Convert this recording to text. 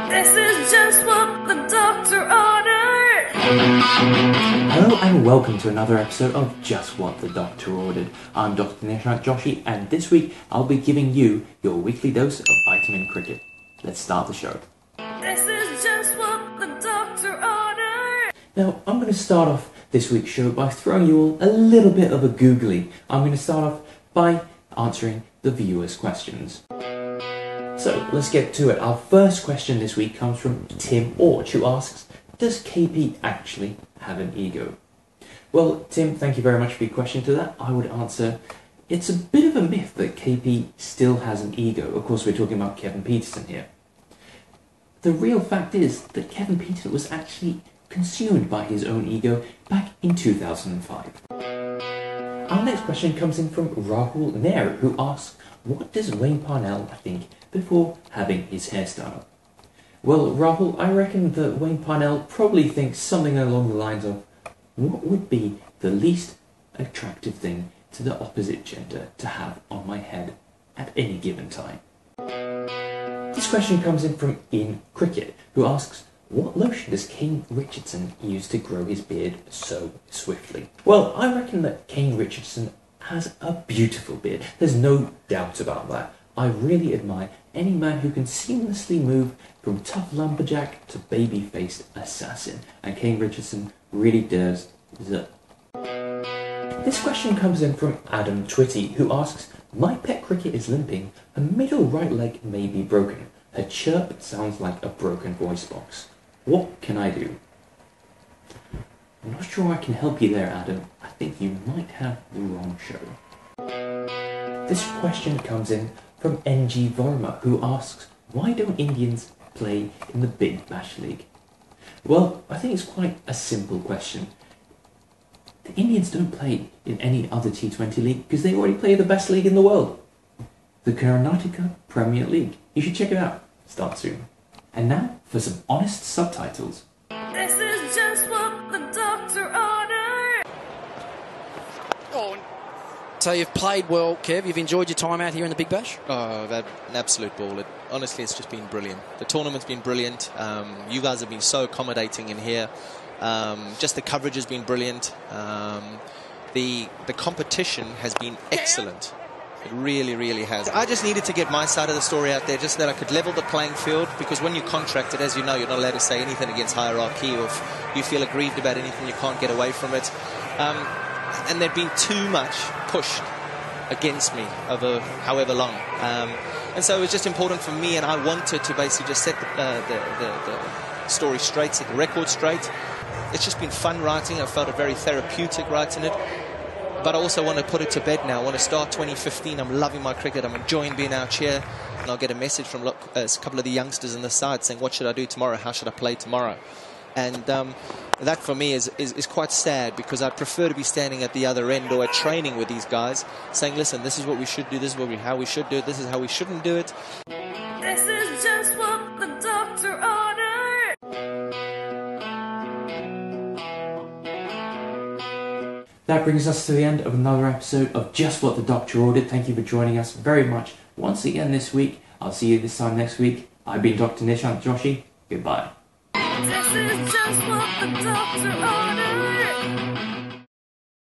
This is just what the doctor ordered. Hello and welcome to another episode of Just What the Doctor Ordered. I'm Dr. Nishant Joshi, and this week I'll be giving you your weekly dose of vitamin cricket. Let's start the show. This is just what the doctor ordered. Now, I'm going to start off this week's show by throwing you all a little bit of a googly. I'm going to start off by answering the viewers' questions. So, let's get to it. Our first question this week comes from Tim Orch, who asks, does KP actually have an ego? Well, Tim, thank you very much for your question. To that, I would answer, it's a bit of a myth that KP still has an ego. Of course, we're talking about Kevin Pietersen here. The real fact is that Kevin Pietersen was actually consumed by his own ego back in 2005. Our next question comes in from Rahul Nair, who asks, what does Wayne Parnell think before having his hairstyle? Well, Rahul, I reckon that Wayne Parnell probably thinks something along the lines of, what would be the least attractive thing to the opposite gender to have on my head at any given time? This question comes in from Ian Cricket, who asks, what lotion does Kane Richardson use to grow his beard so swiftly? Well, I reckon that Kane Richardson has a beautiful beard. There's no doubt about that. I really admire any man who can seamlessly move from tough lumberjack to baby-faced assassin, and Kane Richardson really does that. This question comes in from Adam Twitty, who asks, my pet cricket is limping, her middle right leg may be broken. Her chirp sounds like a broken voice box. What can I do? I'm not sure I can help you there, Adam. I think you might have the wrong show. This question comes in from NG Varma, who asks, why don't Indians play in the Big Bash League? Well, I think it's quite a simple question. The Indians don't play in any other T20 league because they already play the best league in the world, the Karnataka Premier League. You should check it out. Start soon. And now for some honest subtitles. This is just what the doctor ordered. Oh, so you've played well, Kev. You've enjoyed your time out here in the Big Bash? Oh, I've had an absolute ball. Honestly, it's just been brilliant. The tournament's been brilliant. You guys have been so accommodating in here. Just the coverage has been brilliant. The competition has been excellent. It really, really has. I just needed to get my side of the story out there, just that I could level the playing field, because when you're contracted, as you know, you're not allowed to say anything against hierarchy, or if you feel aggrieved about anything, you can't get away from it. And there'd been too much pushed against me over however long. And so it was just important for me, and I wanted to basically just set the story straight, set the record straight. It's just been fun writing. I felt it very therapeutic writing it. But I also want to put it to bed now. I want to start 2015. I'm loving my cricket. I'm enjoying being out here. And I'll get a message from a couple of the youngsters on the side saying, what should I do tomorrow? How should I play tomorrow? And that for me is quite sad, because I prefer to be standing at the other end or at training with these guys saying, listen, this is what we should do. This is how we should do it. This is how we shouldn't do it. This is just what the doctor ordered. That brings us to the end of another episode of Just What the Doctor Ordered. Thank you for joining us very much once again this week. I'll see you this time next week. I've been Dr. Nishant Joshi. Goodbye. This is just what the doctor ordered.